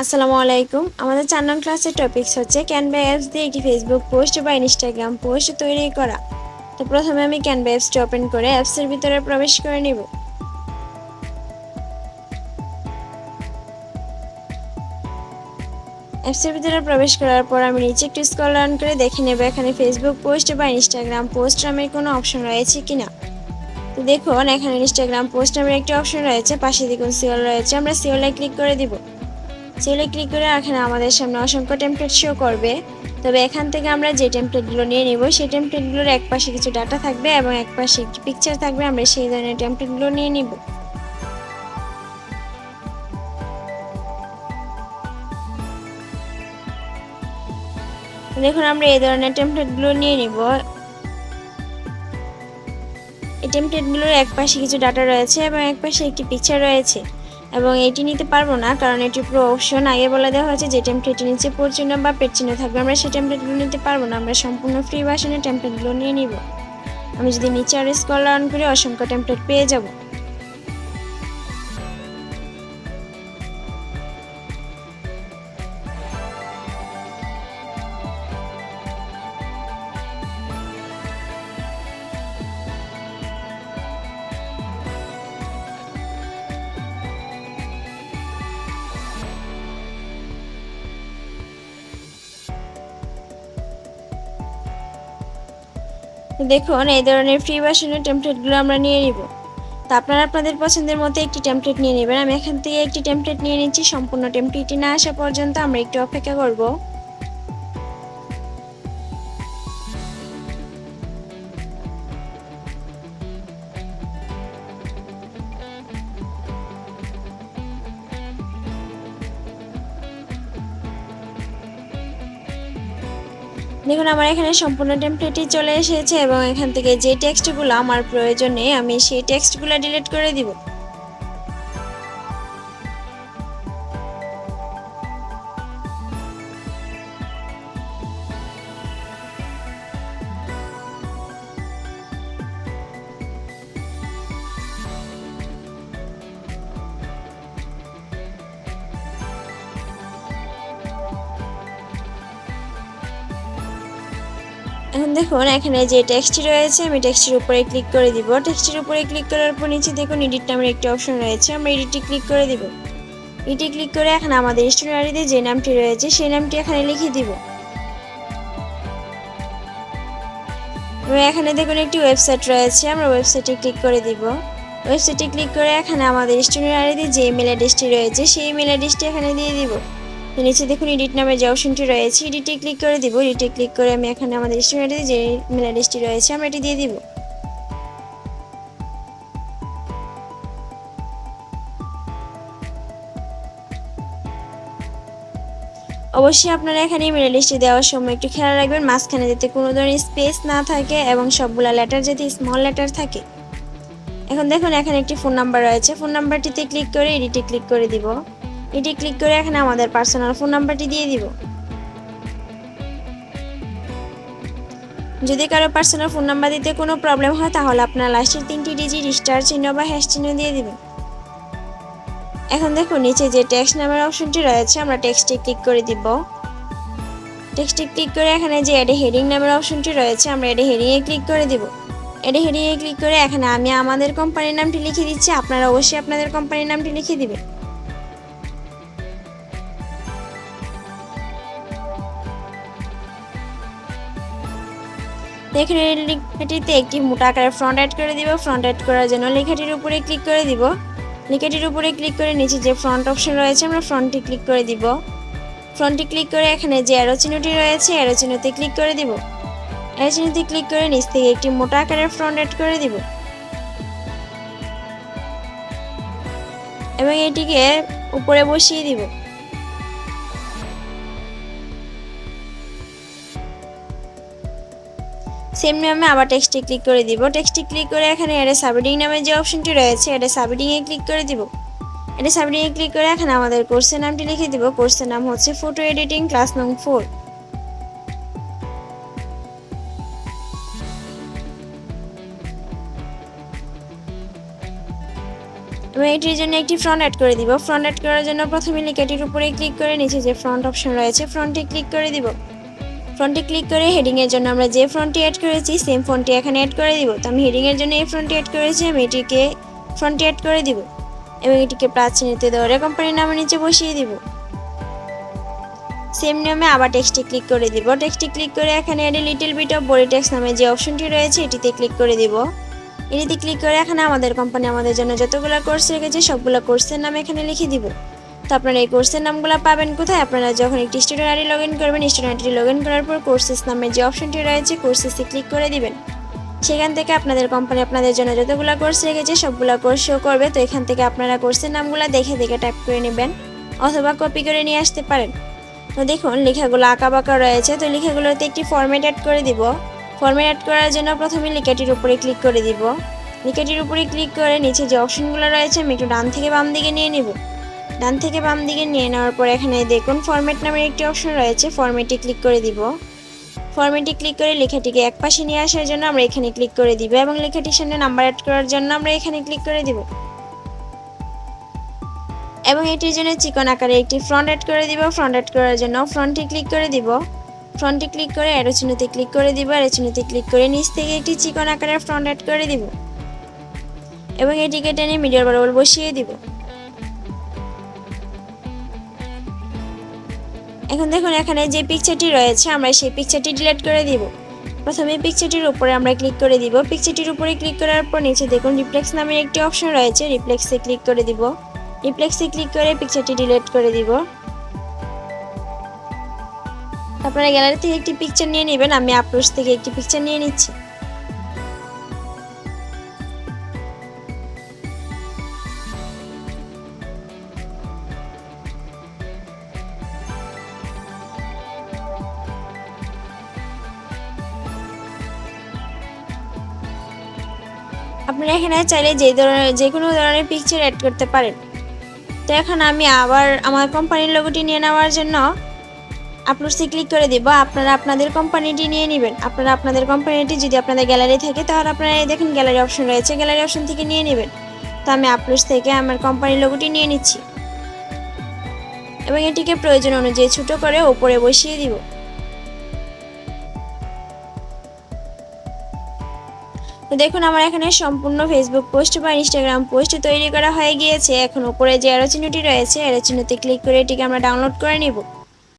আসসালামু আলাইকুম। আমাদের 4 নং ক্লাসের টপিকস হচ্ছে ক্যানভা অ্যাপস দিয়ে একটি ফেসবুক পোস্ট বা ইনস্টাগ্রাম পোস্ট তৈরি করা। তো প্রথমে আমি ক্যানভা অ্যাপসটি ওপেন করে অ্যাপসের ভিতরে প্রবেশ করে নিব। অ্যাপসের ভিতরে প্রবেশ করার পর আমি নিচে একটু স্ক্রল ডাউন করে দেখে নেব এখানে ফেসবুক পোস্ট বা ইনস্টাগ্রাম পোস্ট নামের কোনো অপশন রয়েছে কিনা। তো দেখুন এখানে ইনস্টাগ্রাম পোস্ট নামের একটি অপশন রয়েছে, পাশে দেখুন সিওল রয়েছে, আমরা সিওলে ক্লিক করে দিব। সিওলে ক্লিক করে এখানে আমাদের সামনে অসংখ্য টেমপ্লেট শো করবে। তবে এখান থেকে আমরা যে টেমপ্লেটগুলো নিয়ে নিব সেই টেমপ্লেটগুলোর এক পাশে কিছু ডাটা থাকবে এবং এক পাশে একটি পিকচার থাকবে, আমরা সেই ধরনের টেমপ্লেটগুলো নিয়ে নিব। দেখুন আমরা এই ধরনের টেমপ্লেটগুলো নিয়ে নিব। এই টেমপ্লেটগুলোর এক পাশে কিছু ডাটা রয়েছে এবং এক পাশে একটি পিকচার রয়েছে, এবং এটি নিতে পারবো না কারণ এটি পুরো অপশন আগে বলে দেওয়া হয়েছে যে টেমপ্লেটের নিচে পোর চিহ্ন বা পেট চিহ্ন থাকবে, আমরা সেই টেমপ্লেটগুলো নিতে পারবো না, আমরা সম্পূর্ণ ফ্রি ভার্সনের টেমপ্লেটগুলো নিয়ে নিব। আমি যদি নিচে আর স্ক্রল ডাউন করি অসংখ্য টেমপ্লেট পেয়ে যাব। দেখুন এই ধরনের ফ্রি ভার্সনের টেমপ্লেটগুলো আমরা নিয়ে নিব। তো আপনারা আপনাদের পছন্দের মতো একটি টেমপ্লেট নিয়ে নেবেন। আমি এখান থেকে একটি টেমপ্লেট নিয়ে নিচ্ছি, সম্পূর্ণ টেমপ্লেটটি না আসা পর্যন্ত আমরা একটু অপেক্ষা করব। দেখুন আমার এখানে সম্পূর্ণ টেমপ্লেটটি চলে এসেছে এবং এখান থেকে যে টেক্সটগুলো আমার প্রয়োজন নেই আমি সেই টেক্সটগুলো ডিলিট করে দিব। এখন দেখুন এখানে যে টেক্সটটি রয়েছে আমি টেক্সটের উপরে ক্লিক করে দিব। টেক্সটের উপরে ক্লিক করার পর নিচে দেখুন এডিট নামের একটি অপশন রয়েছে, আমরা এডিটে ক্লিক করে দিব। এটি ক্লিক করে এখানে আমাদের স্টোরি যে নামটি রয়েছে সেই নামটি এখানে লিখে দিব। এবং এখানে দেখুন একটি ওয়েবসাইট রয়েছে, আমরা ওয়েবসাইটে ক্লিক করে দিব। ওয়েবসাইটে ক্লিক করে এখানে আমাদের স্টোরি যে ইমেল অ্যাড্রেসটি রয়েছে সেই ইমেল অ্যাড্রেসটি এখানে দিয়ে দিব। নিচে দেখুন এডিট নামের যে অপশনটি রয়েছে এডিটে ক্লিক করে দিব। এডিটে ক্লিক করে আমি এখানে আমাদের স্টোরি যে ইমেল অ্যাড্রেসটি রয়েছে আমরা এটি দিয়ে দিব। অবশ্যই আপনারা এখানে ইমেল অ্যাড্রেসটি দেওয়ার সময় একটু খেয়াল রাখবেন মাঝখানে যাতে কোনো ধরনের স্পেস না থাকে এবং সবগুলা লেটার যাতে স্মল লেটার থাকে। এখন দেখুন এখানে একটি ফোন নাম্বার রয়েছে, ফোন নাম্বারটিতে ক্লিক করে এডিটে ক্লিক করে দিব। এটি ক্লিক করে এখানে আমাদের পার্সোনাল ফোন নাম্বারটি দিয়ে দিব। যদি কারো পার্সোনাল ফোন নাম্বার দিতে কোনো প্রবলেম হয় তাহলে আপনার লাস্টের 3টি ডিজিট স্টার চিহ্ন বা হ্যাশ চিহ্ন দিয়ে দিবেন। এখন দেখুন নিচে যে টেক্সট নামের অপশনটি রয়েছে আমরা টেক্সটে ক্লিক করে দিব। টেক্সটে ক্লিক করে এখানে যে অ্যাড হেডিং নামের অপশনটি রয়েছে আমরা অ্যাড হেডিংয়ে ক্লিক করে দিব। অ্যাড হেডিংয়ে ক্লিক করে এখানে আমি আমাদের কোম্পানির নামটি লিখে দিচ্ছি, আপনারা অবশ্যই আপনাদের কোম্পানির নামটি লিখে দিবেন। এখানে লেখাটিতে একটি মোটা আকারের ফন্ট অ্যাড করে দিব। ফন্ট অ্যাড করার জন্য লেখাটির উপরে ক্লিক করে দিব। লেখাটির উপরে ক্লিক করে নিচে যে ফন্ট অপশন রয়েছে আমরা ফন্টে ক্লিক করে দিব। ফন্টে ক্লিক করে এখানে যে অ্যারো চিহ্নটি রয়েছে অ্যারো চিহ্নতে ক্লিক করে দিব। অ্যারো চিহ্নতে ক্লিক করে নিচ থেকে একটি মোটা আকারের ফন্ট অ্যাড করে দিব এবং এটিকে উপরে বসিয়ে দিব। সেম নামে আবার টেক্সটে ক্লিক করে দিব। টেক্সটে ক্লিক করে এখানে অ্যাড সাবহেডিং নামে যে অপশনটি রয়েছে অ্যাড সাবহেডিংয়ে ক্লিক করে দিব। অ্যাড সাবহেডিংয়ে ক্লিক করে এখানে আমাদের কোর্সের নামটি লিখে দিব। কোর্সের নাম হচ্ছে ফটো এডিটিং ক্লাস নং 4। এবং এটির জন্য একটি ফ্রন্ট অ্যাড করে দিব। ফ্রন্ট অ্যাড করার জন্য প্রথমে লেখাটির উপরে ক্লিক করে নিচে যে ফ্রন্ট অপশন রয়েছে ফ্রন্টে ক্লিক করে দিব। ফ্রন্টে ক্লিক করে হেডিংয়ের জন্য আমরা যে ফ্রন্টটি অ্যাড করেছি সেম ফ্রন্টটি এখানে অ্যাড করে দিব। তো আমি হেডিংয়ের জন্য এই ফ্রন্টটি অ্যাড করেছি, আমি এটিকে ফ্রন্টে অ্যাড করে দিব এবং এটিকে প্লাস চিহ্নিতে ধরে কোম্পানির নামের নিচে বসিয়ে দিব। সেম নিয়মে আবার টেক্সটে ক্লিক করে দিব। টেক্সটে ক্লিক করে এখানে add a little bit of body text নামে যে অপশনটি রয়েছে এটিতে ক্লিক করে দিব। এটিতে ক্লিক করে এখানে আমাদের কোম্পানি আমাদের জন্য যতগুলো কোর্স রেখেছে সবগুলো কোর্সের নাম এখানে লিখে দিব। তো আপনারা এই কোর্সের নামগুলো পাবেন কোথায়? আপনারা যখন একটি স্টুডেন্ট আইডি লগ ইন করবেন, স্টুডেন্ট আইডি লগ ইন করার পর কোর্সেস নামের যে অপশনটি রয়েছে কোর্সেসে ক্লিক করে দিবেন। সেখান থেকে আপনাদের কোম্পানি আপনাদের জন্য যতগুলো কোর্স রেখেছে সবগুলো কোর্স শো করবে। তো এখান থেকে আপনারা কোর্সের নামগুলো দেখে দেখে টাইপ করে নেবেন অথবা কপি করে নিয়ে আসতে পারেন। তো দেখুন লেখাগুলো আঁকা বাঁকা রয়েছে, তো লেখাগুলোতে একটি ফরম্যাট অ্যাড করে দিব। ফরম্যাট অ্যাড করার জন্য প্রথমে লেখাটির উপরে ক্লিক করে দিব। লেখাটির উপরে ক্লিক করে নিচে যে অপশনগুলো রয়েছে আমি একটু ডান থেকে বাম দিকে নিয়ে নেব। ডান থেকে বাম দিকে নিয়ে নেওয়ার পর এখানে দেখুন ফরম্যাট নামের একটি অপশন রয়েছে, ফরম্যাটে ক্লিক করে দিব। ফরম্যাটে ক্লিক করে লেখাটিকে এক পাশে নিয়ে আসার জন্য আমরা এখানে ক্লিক করে দিব এবং লেখাটির সামনে নাম্বার অ্যাড করার জন্য আমরা এখানে ক্লিক করে দিব এবং এটির জন্য চিকন আকারে একটি ফ্রন্ট অ্যাড করে দিব। ফ্রন্ট অ্যাড করার জন্য ফ্রন্টে ক্লিক করে দিব। ফ্রন্টে ক্লিক করে অ্যারো চিহ্নতে ক্লিক করে দিব। অ্যারো চিহ্নতে ক্লিক করে নিচ থেকে একটি চিকন আকারের ফ্রন্ট অ্যাড করে দিব এবং এটিকে টেনে মিডিয়ার বরাবর বসিয়ে দিব। এখন দেখুন এখানে যে পিকচারটি রয়েছে আমরা সেই পিকচারটি ডিলিট করে দিব। প্রথমে পিকচারটির উপরে আমরা ক্লিক করে দিব। পিকচারটির উপরে ক্লিক করার পর নিচে দেখুন রিফ্লেক্স নামের একটি অপশন রয়েছে, রিফ্লেক্সে ক্লিক করে দিব। রিফ্লেক্সে ক্লিক করে পিকচারটি ডিলিট করে দিব। আপনারা গ্যালারি থেকে একটি পিকচার নিয়ে নেবেন, আমি আপলোডস থেকে একটি পিকচার নিয়ে নিচ্ছি। আপনারা এখানে চাইলে যে কোনো ধরনের পিকচার অ্যাড করতে পারেন। তো এখন আমি আবার আমার কোম্পানির লোগোটি নিয়ে নেওয়ার জন্য আপলোডসে ক্লিক করে দিব। আপনারা আপনাদের কোম্পানিটি নিয়ে নেবেন। আপনারা আপনাদের কোম্পানিটি যদি আপনাদের গ্যালারি থাকে তাহলে আপনারা এই দেখুন গ্যালারি অপশন রয়েছে, গ্যালারি অপশন থেকে নিয়ে নেবেন। তো আমি আপলোডস থেকে আমার কোম্পানির লোগোটি নিয়ে নিচ্ছি এবং এটিকে প্রয়োজন অনুযায়ী ছোট করে উপরে বসিয়ে দিব। তো দেখুন আমার এখানে সম্পূর্ণ ফেসবুক পোস্ট বা ইনস্টাগ্রাম পোস্ট তৈরি করা হয়ে গিয়েছে। এখন উপরে যে অ্যারো চিহ্নটি রয়েছে অ্যারো চিহ্নতে ক্লিক করে এটিকে আমরা ডাউনলোড করে নিব।